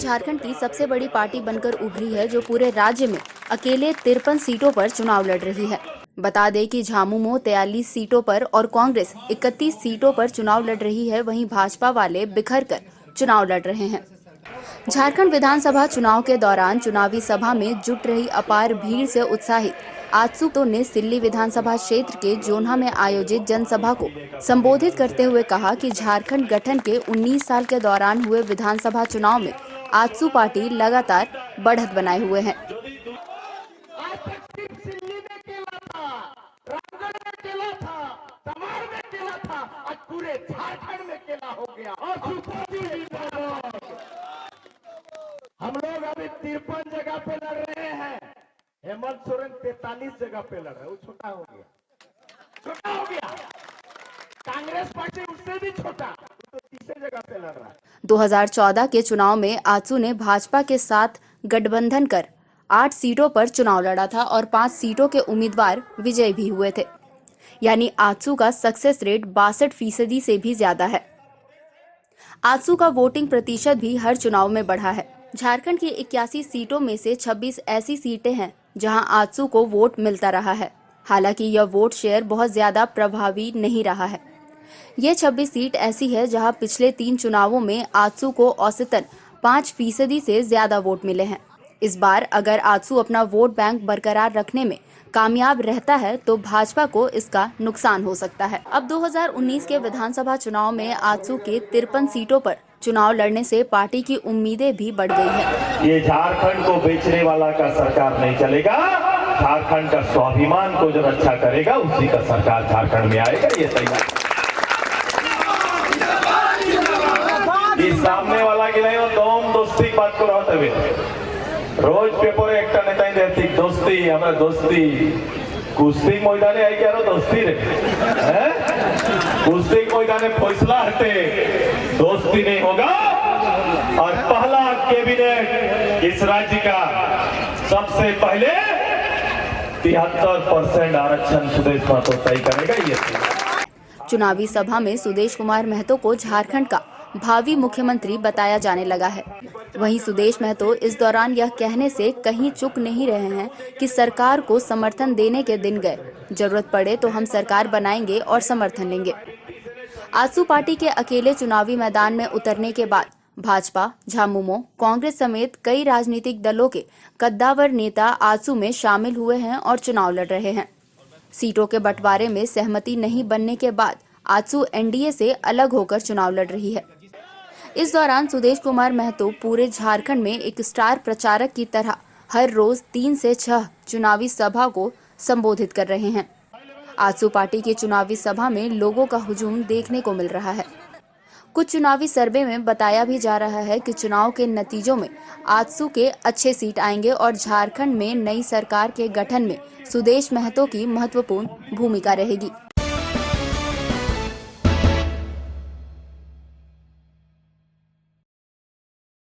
झारखंड की सबसे बड़ी पार्टी बनकर उभरी है, जो पूरे राज्य में अकेले 53 सीटों पर चुनाव लड़ रही है। बता दें कि झामुमो 43 सीटों पर और कांग्रेस 31 सीटों पर चुनाव लड़ रही है। वहीं भाजपा वाले बिखर कर चुनाव लड़ रहे हैं। झारखंड विधानसभा चुनाव के दौरान चुनावी सभा में जुट रही अपार भीड़ से उत्साहित आजसू ने सिल्ली विधानसभा क्षेत्र के जोन्हा में आयोजित जनसभा को संबोधित करते हुए कहा कि झारखंड गठन के 19 साल के दौरान हुए विधानसभा चुनाव में आजसू पार्टी लगातार बढ़त बनाए हुए है। हम लोग अभी 53 जगह पे लड़ रहे हैं। हेमंत सोरेन 43 जगह पे लड़ रहे हैं। वो छोटा हो गया। कांग्रेस पार्टी उससे भी छोटा, तो तीसरी जगह पे लड़ रहा है। 2014 के चुनाव में आजसू ने भाजपा के साथ गठबंधन कर 8 सीटों पर चुनाव लड़ा था और 5 सीटों के उम्मीदवार विजयी भी हुए थे। यानी आजसू का सक्सेस रेट 62% से भी ज्यादा है। आजसू का वोटिंग प्रतिशत भी हर चुनाव में बढ़ा है। झारखंड की 81 सीटों में से 26 ऐसी सीटें हैं जहां आजसू को वोट मिलता रहा है। हालांकि यह वोट शेयर बहुत ज्यादा प्रभावी नहीं रहा है। ये 26 सीट ऐसी है जहां पिछले 3 चुनावों में आजसू को औसतन 5% से ज्यादा वोट मिले हैं। इस बार अगर आजसू अपना वोट बैंक बरकरार रखने में कामयाब रहता है तो भाजपा को इसका नुकसान हो सकता है। अब 2019 के विधानसभा चुनाव में आजसू के 53 सीटों पर चुनाव लड़ने से पार्टी की उम्मीदें भी बढ़ गई है। ये झारखंड को बेचने वाला का सरकार नहीं चलेगा। झारखंड का स्वाभिमान को जो रक्षा करेगा उसी का सरकार झारखंड में आएगा। ये तैयार सामने वाला की नहीं दोम दोस्ती बात को रहते हुए रोज पेपर एक नेता देती दोस्ती हमारा दोस्ती कुश्ती मैदाने आई क्या दोस्ती रे कुश्ती मैदाने फैसला हटे दोस्ती नहीं होगा। और पहला कैबिनेट इस राज्य का सबसे पहले 73% आरक्षण सुदेश महतो तय करेगा। ये चुनावी सभा में सुदेश कुमार महतो को झारखंड का भावी मुख्यमंत्री बताया जाने लगा है। वहीं सुदेश महतो इस दौरान यह कहने से कहीं चूक नहीं रहे हैं कि सरकार को समर्थन देने के दिन गए, जरूरत पड़े तो हम सरकार बनाएंगे और समर्थन लेंगे। आजसू पार्टी के अकेले चुनावी मैदान में उतरने के बाद भाजपा, झामुमो, कांग्रेस समेत कई राजनीतिक दलों के कद्दावर नेता आजसू में शामिल हुए हैं और चुनाव लड़ रहे हैं। सीटों के बंटवारे में सहमति नहीं बनने के बाद आजसू एनडीए से अलग होकर चुनाव लड़ रही है। इस दौरान सुदेश कुमार महतो पूरे झारखंड में एक स्टार प्रचारक की तरह हर रोज 3 से 6 चुनावी सभा को संबोधित कर रहे हैं। आजसू पार्टी की चुनावी सभा में लोगों का हुजूम देखने को मिल रहा है। कुछ चुनावी सर्वे में बताया भी जा रहा है कि चुनाव के नतीजों में आजसू के अच्छे सीट आएंगे और झारखंड में नई सरकार के गठन में सुदेश महतो की महत्वपूर्ण भूमिका रहेगी।